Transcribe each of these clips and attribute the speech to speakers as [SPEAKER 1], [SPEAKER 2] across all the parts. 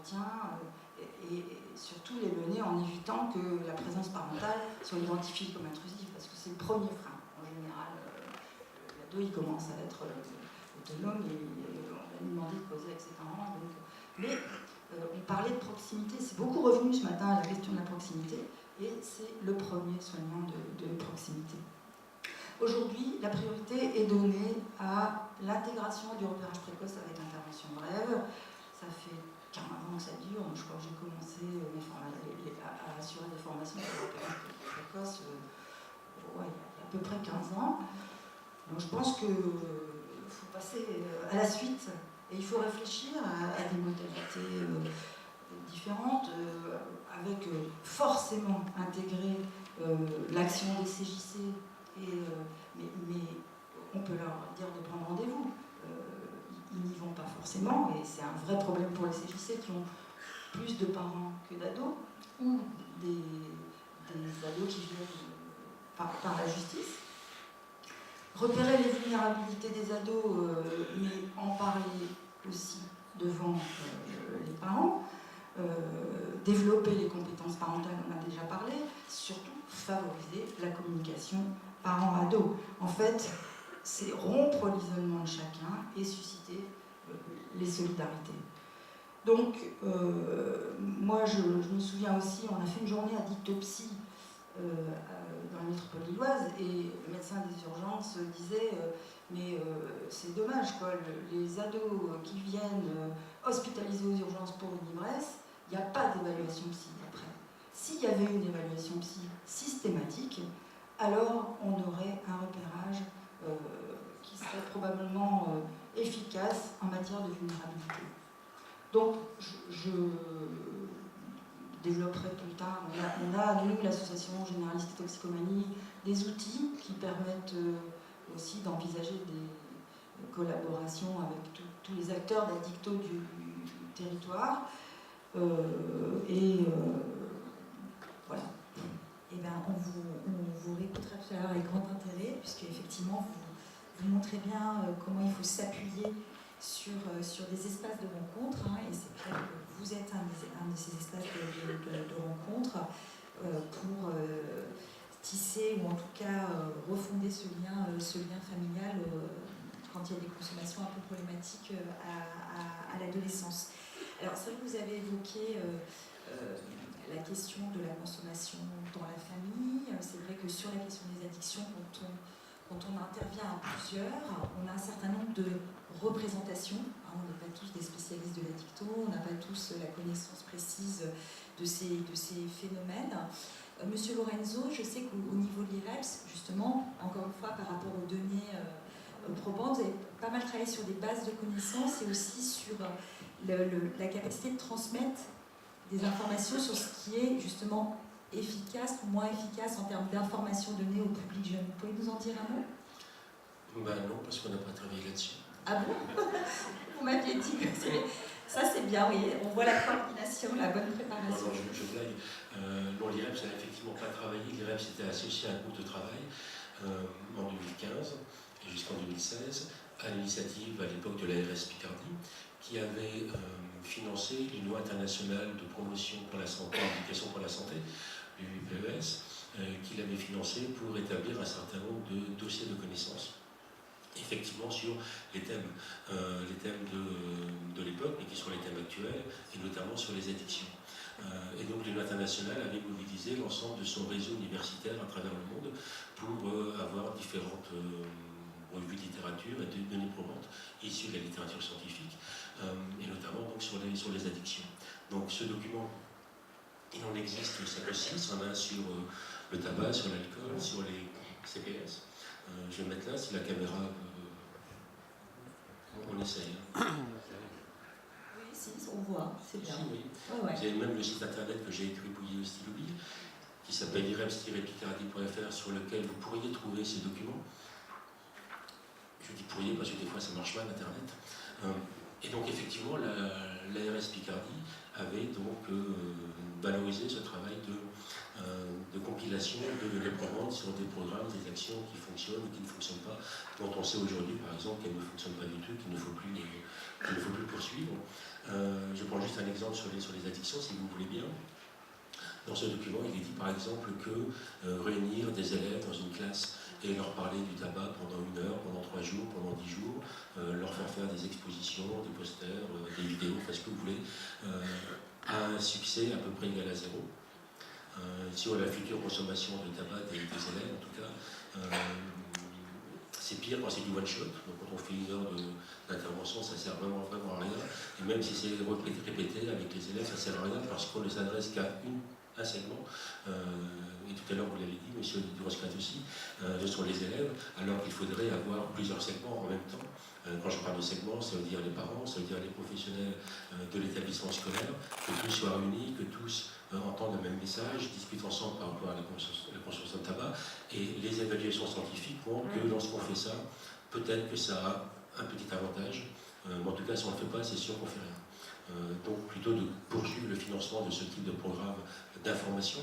[SPEAKER 1] entretiens et surtout les mener en évitant que la présence parentale soit identifiée comme intrusive, parce que c'est le premier frein. En général, l'ado il commence à être autonome et on va lui demander de causer avec ses parents. Donc, mais on parlait de proximité, c'est beaucoup revenu ce matin à la question de la proximité, et c'est le premier soignant de proximité. Aujourd'hui, la priorité est donnée à l'intégration du repérage précoce avec intervention brève. Ça fait 15 ans que ça dure, je crois que j'ai commencé à assurer des formations sur le repérage précoce il y a à peu près 15 ans. Donc je pense qu'il faut passer à la suite et il faut réfléchir à des modalités différentes, avec forcément intégrer l'action des CJC, mais on peut leur dire de prendre rendez-vous. Ils n'y vont pas forcément, et c'est un vrai problème pour les CJC qui ont plus de parents que d'ados, ou des ados qui viennent par la justice. Repérer les vulnérabilités des ados, mais en parler aussi devant les parents. Développer les compétences parentales, on a déjà parlé, surtout favoriser la communication parent-ado. En fait, c'est rompre l'isolement de chacun et susciter les solidarités. Donc, moi, je me souviens aussi, on a fait une journée à dictopsie dans la métropole lilloise, et le médecin des urgences disait mais c'est dommage, quoi, les ados qui viennent hospitalisés aux urgences pour une ivresse, il n'y a pas d'évaluation psy après. S'il y avait une évaluation psy systématique, alors on aurait un repérage qui serait probablement efficace en matière de vulnérabilité. Donc, je développerai plus tard. On a, nous, l'association Généraliste Toxicomanie, des outils qui permettent aussi d'envisager des collaborations avec tous les acteurs d'addicto du territoire. Voilà.
[SPEAKER 2] Eh bien, on vous réécoutera tout à l'heure avec grand intérêt, puisque effectivement vous montrez bien comment il faut s'appuyer sur des espaces de rencontre, et c'est clair que vous êtes un de ces espaces de rencontre pour tisser, ou en tout cas refonder ce lien familial quand il y a des consommations un peu problématiques à l'adolescence. Alors, c'est vrai que vous avez évoqué la question de la consommation dans la famille. C'est vrai que sur la question des addictions, quand on intervient à plusieurs, on a un certain nombre de représentations. On n'est pas tous des spécialistes de l'addicto, on n'a pas tous la connaissance précise de ces phénomènes. Monsieur Lorenzo, je sais qu'au niveau de l'IREPS, justement, encore une fois, par rapport aux données probantes, vous avez pas mal travaillé sur des bases de connaissances et aussi sur la capacité de transmettre des informations sur ce qui est justement efficace ou moins efficace en termes d'informations données au public jeune. Vous pouvez nous en dire un mot?
[SPEAKER 3] Non, parce qu'on n'a pas travaillé là-dessus.
[SPEAKER 2] Ah bon? Vous m'aviez dit que ça c'est bien, oui. On voit la coordination, la bonne préparation.
[SPEAKER 3] Non, je blague. L'IREPS n'a effectivement pas travaillé. L'IREPS était associé à un groupe de travail en 2015 et jusqu'en 2016, à l'initiative à l'époque de l'ARS Picardie, qui avait financé une loi internationale de promotion pour la santé, d'éducation pour la santé, l'UPES, qu'il avait financé pour établir un certain nombre de dossiers de connaissances, effectivement sur les thèmes de l'époque, mais qui sont les thèmes actuels, et notamment sur les addictions. Et donc l'Union internationale avait mobilisé l'ensemble de son réseau universitaire à travers le monde pour avoir différentes revues de littérature et de données probantes issues de la littérature scientifique, et notamment donc, sur les addictions. Donc ce document, il en existe 5 ou 6, on a sur le tabac, sur l'alcool, sur les CPS. Je vais mettre là, si la caméra on essaye.
[SPEAKER 2] Oui, si, on voit, c'est bien.
[SPEAKER 3] Si, oui.
[SPEAKER 2] Ouais.
[SPEAKER 3] Vous avez même le site internet que j'ai écribouillé au stylo bille, qui s'appelle ireps-picardie.fr, sur lequel vous pourriez trouver ces documents. Je dis pourriez parce que des fois ça marche mal internet. Et donc effectivement, l'ARS Picardie avait donc valorisé ce travail de compilation, de déploiement sur des programmes, des actions qui fonctionnent ou qui ne fonctionnent pas, dont on sait aujourd'hui par exemple qu'elles ne fonctionnent pas du tout, qu'il ne faut plus poursuivre. Je prends juste un exemple sur les addictions, si vous voulez bien. Dans ce document, il est dit par exemple que réunir des élèves dans une classe et leur parler du tabac pendant 1 heure, pendant 3 jours, pendant 10 jours, leur faire des expositions, des posters, des vidéos, enfin ce que vous voulez, a un succès à peu près égal à 0. Sur la future consommation de tabac des élèves, en tout cas, c'est pire quand c'est du one shot. Donc quand on fait 1 heure d'intervention, ça sert vraiment à rien. Et même si c'est répété avec les élèves, ça sert à rien parce qu'on ne s'adresse qu'à un segment. Et tout à l'heure vous l'avez dit, monsieur Duroscat aussi, ce sont les élèves, alors qu'il faudrait avoir plusieurs segments en même temps. Quand je parle de segments, ça veut dire les parents, ça veut dire les professionnels de l'établissement scolaire, que tous soient réunis, que tous entendent le même message, discutent ensemble par rapport à la consommation de tabac. Et les évaluations scientifiques montrent que lorsqu'on fait ça, peut-être que ça a un petit avantage, mais en tout cas si on ne le fait pas, c'est sûr qu'on ne fait rien. Donc plutôt de poursuivre le financement de ce type de programme d'information.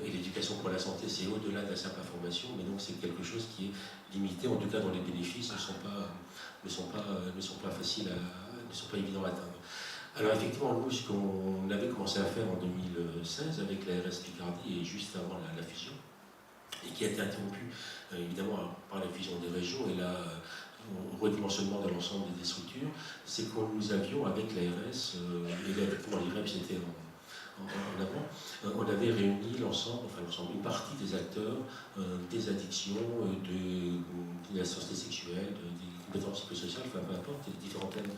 [SPEAKER 3] Et l'éducation pour la santé, c'est au-delà de la simple information, mais donc c'est quelque chose qui est limité, en tout cas dont les bénéfices ne sont pas faciles, ne sont pas évidents à atteindre. Alors effectivement, nous, ce qu'on avait commencé à faire en 2016 avec l'ARS Picardie et juste avant la fusion, et qui a été interrompu évidemment par la fusion des régions et là au redimensionnement de l'ensemble des structures, c'est que nous avions avec l'ARS, et effectivement l'IREP c'était en avant, on avait réuni l'ensemble, une partie des acteurs des addictions, de la santé sexuelle, des compétences psychosociales, enfin peu importe, les différents thèmes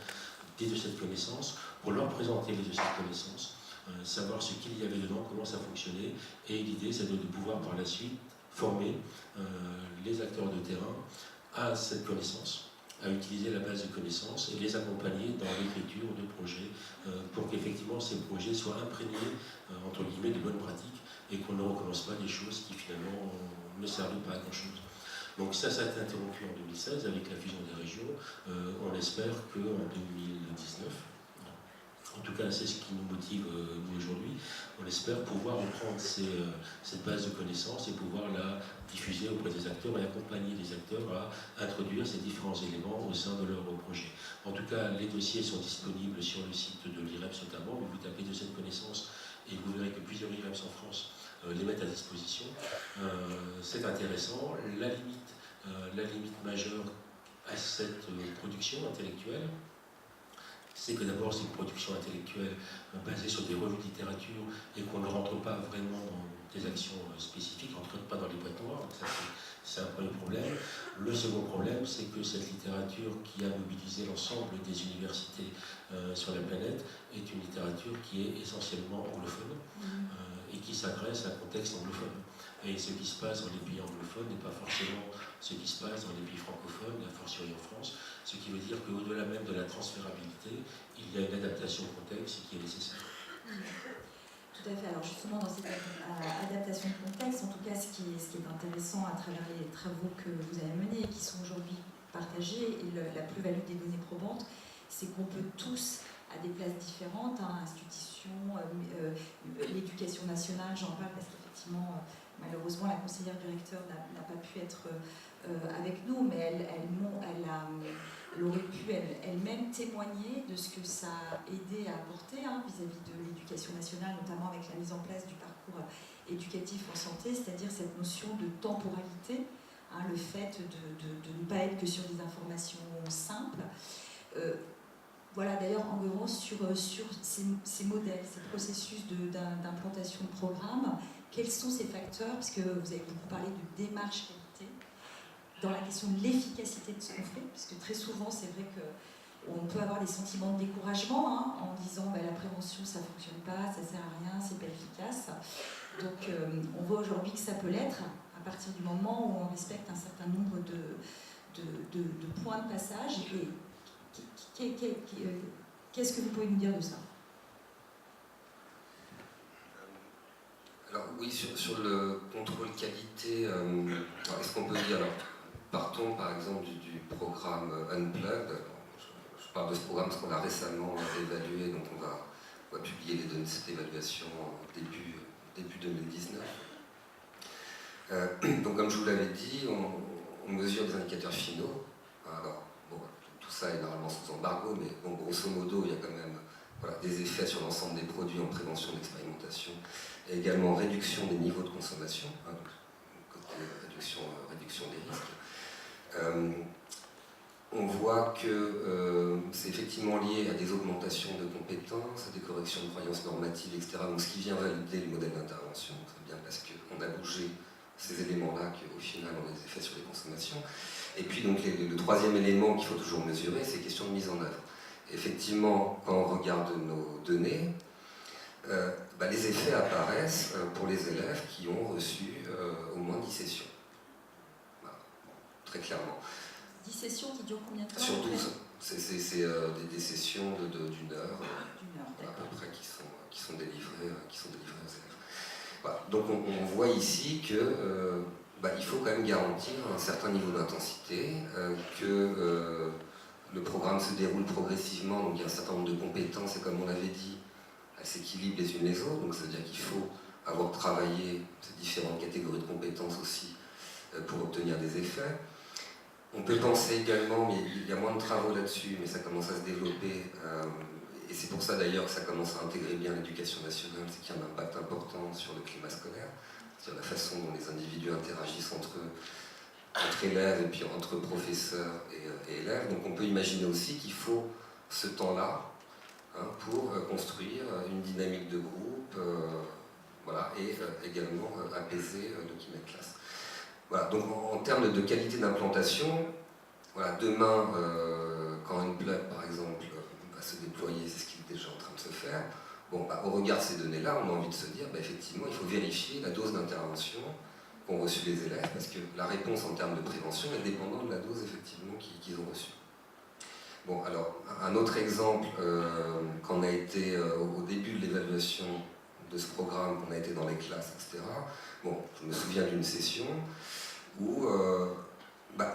[SPEAKER 3] de cette connaissance, pour leur présenter les de cette connaissance, savoir ce qu'il y avait dedans, comment ça fonctionnait, et l'idée c'est de pouvoir par la suite former les acteurs de terrain à cette connaissance, à utiliser la base de connaissances et les accompagner dans l'écriture de projets pour qu'effectivement ces projets soient imprégnés, entre guillemets, de bonnes pratiques et qu'on ne recommence pas des choses qui finalement ne servent pas à grand-chose. Donc ça a été interrompu en 2016 avec la fusion des régions. On espère qu'en 2019, en tout cas c'est ce qui nous motive nous aujourd'hui, on espère pouvoir reprendre cette base de connaissances et pouvoir la diffuser auprès des acteurs et accompagner les acteurs à introduire ces différents éléments au sein de leur projet. En tout cas, les dossiers sont disponibles sur le site de l'IREPS notamment, vous tapez de cette connaissance et vous verrez que plusieurs IREPS en France les mettent à disposition. C'est intéressant. La limite majeure à cette production intellectuelle, c'est que d'abord c'est une production intellectuelle basée sur des revues de littérature et qu'on ne rentre pas vraiment dans des actions spécifiques, on ne rentre pas dans les boîtes noires, donc ça c'est un premier problème. Le second problème, c'est que cette littérature qui a mobilisé l'ensemble des universités sur la planète est une littérature qui est essentiellement anglophone et qui s'adresse à un contexte anglophone. Et ce qui se passe dans les pays anglophones n'est pas forcément ce qui se passe dans les pays francophones, a fortiori en France, ce qui veut dire qu'au-delà même de la transférabilité, il y a une adaptation au contexte qui est nécessaire.
[SPEAKER 2] Tout à fait. Alors justement, dans cette adaptation de contexte, en tout cas, ce qui est intéressant à travers les travaux que vous avez menés et qui sont aujourd'hui partagés, et la plus-value des données probantes, c'est qu'on peut tous, à des places différentes, institutions, l'éducation nationale, j'en parle parce qu'effectivement, malheureusement, la conseillère du recteur n'a pas pu être avec nous, mais elle aurait pu elle-même témoigner de ce que ça a aidé à apporter vis-à-vis de l'éducation nationale, notamment avec la mise en place du parcours éducatif en santé, c'est-à-dire cette notion de temporalité, le fait de ne pas être que sur des informations simples. Voilà, d'ailleurs, en gros, sur ces modèles, ces processus d'implantation de programmes, quels sont ces facteurs, parce que vous avez beaucoup parlé de démarche qualité, dans la question de l'efficacité de ce qu'on fait, parce que très souvent, c'est vrai qu'on peut avoir des sentiments de découragement en disant la prévention, ça ne fonctionne pas, ça ne sert à rien, c'est pas efficace. Donc, on voit aujourd'hui que ça peut l'être à partir du moment où on respecte un certain nombre de points de passage. Et qu'est-ce que vous pouvez nous dire de ça ?
[SPEAKER 4] Alors oui, sur le contrôle qualité, est-ce qu'on peut dire, alors, partons par exemple du programme Unplugged, je je parle de ce programme parce qu'on l'a récemment évalué, donc on va publier les données de cette évaluation début 2019. Donc comme je vous l'avais dit, on mesure des indicateurs finaux. Alors, bon, tout ça est normalement sous embargo, mais bon, grosso modo, il y a quand même des effets sur l'ensemble des produits en prévention d'expérimentation et également réduction des niveaux de consommation, donc, côté réduction des risques. On voit que c'est effectivement lié à des augmentations de compétences, à des corrections de croyances normatives, etc. Donc, ce qui vient valider le modèle d'intervention, très bien, parce qu'on a bougé ces éléments-là qui, au final, ont des effets sur les consommations. Et puis, donc, le troisième élément qu'il faut toujours mesurer, c'est les questions de mise en œuvre. Effectivement, quand on regarde nos données, les effets apparaissent pour les élèves qui ont reçu au moins 10 sessions. Voilà, très clairement.
[SPEAKER 2] 10 sessions qui durent combien de temps?
[SPEAKER 4] Sur 12. C'est des sessions d'une heure, à peu près, qui sont délivrées aux élèves. Voilà. Donc on voit ici que il faut quand même garantir un certain niveau d'intensité, que le programme se déroule progressivement, donc il y a un certain nombre de compétences, et comme on l'avait dit, elles s'équilibrent les unes les autres, donc ça veut dire qu'il faut avoir travaillé ces différentes catégories de compétences aussi pour obtenir des effets. On peut penser également, mais il y a moins de travaux là-dessus, mais ça commence à se développer, et c'est pour ça d'ailleurs que ça commence à intégrer bien l'éducation nationale, c'est qu'il y a un impact important sur le climat scolaire, sur la façon dont les individus interagissent entre élèves et puis entre professeurs et élèves. Donc on peut imaginer aussi qu'il faut ce temps-là pour construire une dynamique de groupe, et également apaiser le climat de classe. Voilà, donc en termes de qualité d'implantation, demain, quand une plug, par exemple, va se déployer, c'est ce qui est déjà en train de se faire, au regard de ces données-là, on a envie de se dire, effectivement, il faut vérifier la dose d'intervention qu'ont reçu les élèves, parce que la réponse en termes de prévention est dépendante de la dose, effectivement, qu'ils ont reçue. Bon, alors, un autre exemple, quand on a été au début de l'évaluation de ce programme, qu'on a été dans les classes, etc., je me souviens d'une session où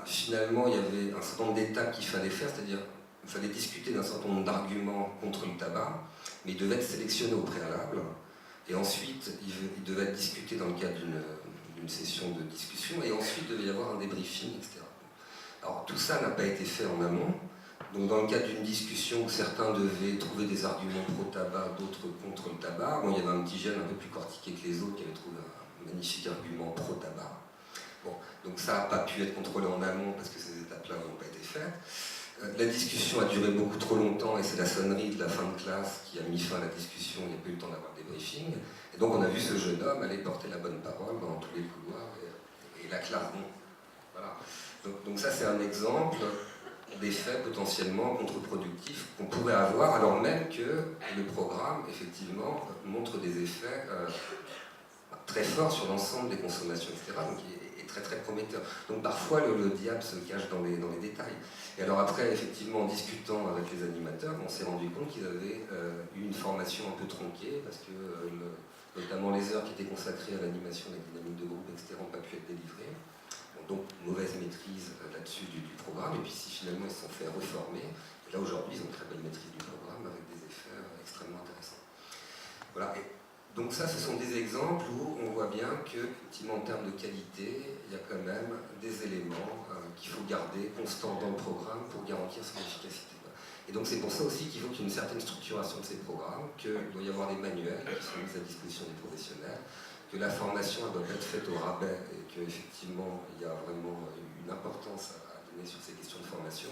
[SPEAKER 4] finalement il y avait un certain nombre d'étapes qu'il fallait faire, c'est-à-dire qu'il fallait discuter d'un certain nombre d'arguments contre le tabac, mais ils devaient être sélectionnés au préalable, et ensuite ils devaient être discutés dans le cadre d'une session de discussion, et ensuite il devait y avoir un débriefing, etc. Alors tout ça n'a pas été fait en amont, donc dans le cadre d'une discussion où certains devaient trouver des arguments pro-tabac, d'autres contre le tabac, il y avait un petit jeune un peu plus cortiqué que les autres qui avait trouvé un magnifique argument pro-tabac. Donc ça n'a pas pu être contrôlé en amont parce que ces étapes-là n'ont pas été faites. La discussion a duré beaucoup trop longtemps et c'est la sonnerie de la fin de classe qui a mis fin à la discussion, il n'y a pas eu le temps d'avoir des briefings. Et donc on a vu ce jeune homme aller porter la bonne parole dans tous les couloirs et la classe non. Voilà. Donc ça c'est un exemple d'effets potentiellement contre-productifs qu'on pourrait avoir alors même que le programme effectivement montre des effets très forts sur l'ensemble des consommations, etc. Donc il est très très prometteur. Donc parfois le diable se cache dans les détails. Et alors après, effectivement, en discutant avec les animateurs, on s'est rendu compte qu'ils avaient eu une formation un peu tronquée, parce que notamment les heures qui étaient consacrées à l'animation, la dynamique de groupe, etc., n'ont pas pu être délivrées. Donc mauvaise maîtrise là-dessus du programme, et puis si finalement ils se sont fait reformer, et là aujourd'hui ils ont une très belle maîtrise du programme avec des effets extrêmement intéressants. Voilà. Et donc ça, ce sont des exemples où on voit bien que, effectivement, en termes de qualité, il y a quand même des éléments qu'il faut garder constants dans le programme pour garantir son efficacité. Et donc c'est pour ça aussi qu'il faut qu'il y ait une certaine structuration de ces programmes, qu'il doit y avoir des manuels qui sont mis à disposition des professionnels, que la formation doit être faite au rabais et qu'effectivement il y a vraiment une importance à donner sur ces questions de formation.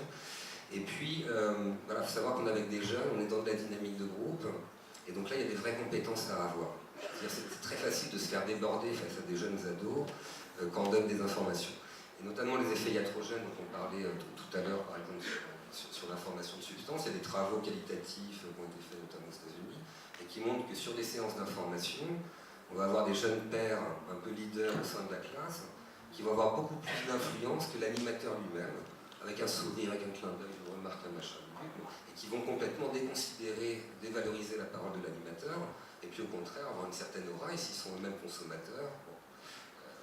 [SPEAKER 4] Et puis, il faut savoir qu'on est avec des jeunes, on est dans de la dynamique de groupe, et donc là il y a des vraies compétences à avoir. C'est très facile de se faire déborder face à des jeunes ados quand on donne des informations. Et notamment les effets iatrogènes dont on parlait tout à l'heure, par exemple, sur la formation de substances. Il y a des travaux qualitatifs qui ont été faits notamment aux États-Unis et qui montrent que sur des séances d'information, on va avoir des jeunes pairs un peu leaders au sein de la classe qui vont avoir beaucoup plus d'influence que l'animateur lui-même, avec un sourire, avec un clin d'œil, une remarque, un machin, et qui vont complètement déconsidérer, dévaloriser la parole de l'animateur, et puis au contraire avoir une certaine aura, et s'ils sont eux-mêmes consommateurs,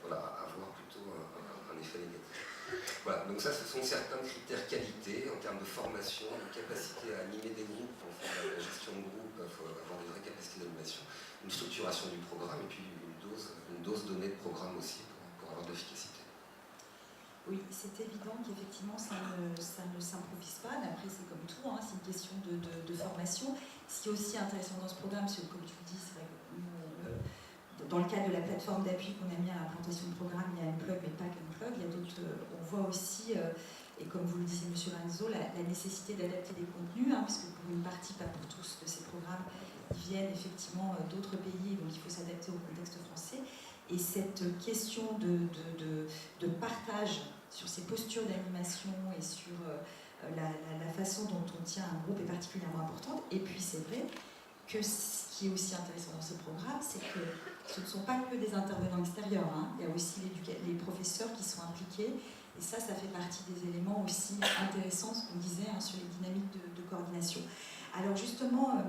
[SPEAKER 4] avoir plutôt un effet négatif. Voilà, donc ça, ce sont certains critères qualité en termes de formation, de capacité à animer des groupes, pour faire la gestion de groupe, il faut avoir des vraies capacités d'animation, une structuration du programme et puis une dose donnée de programme aussi pour avoir de l'efficacité.
[SPEAKER 2] Oui, c'est évident qu'effectivement ça ne s'improvise pas, mais après c'est comme tout, hein, c'est une question de formation. Ce qui est aussi intéressant dans ce programme, c'est comme tu le dis, c'est vrai que dans le cadre de la plateforme d'appui qu'on a mis à l'implantation de programme, il y a Unplug, mais pas qu'Unplug, il y a d'autres, on voit aussi, et comme vous le disiez Monsieur Lorenzo, la nécessité d'adapter les contenus, hein, puisque pour une partie, pas pour tous, de ces programmes, ils viennent effectivement d'autres pays, donc il faut s'adapter au contexte français. Et cette question de partage sur ces postures d'animation et sur la façon dont on tient un groupe est particulièrement importante. Et puis c'est vrai que ce qui est aussi intéressant dans ce programme, c'est que ce ne sont pas que des intervenants extérieurs, hein. Il y a aussi les professeurs qui sont impliqués. Et ça fait partie des éléments aussi intéressants, ce qu'on disait, hein, sur les dynamiques de coordination. Alors justement,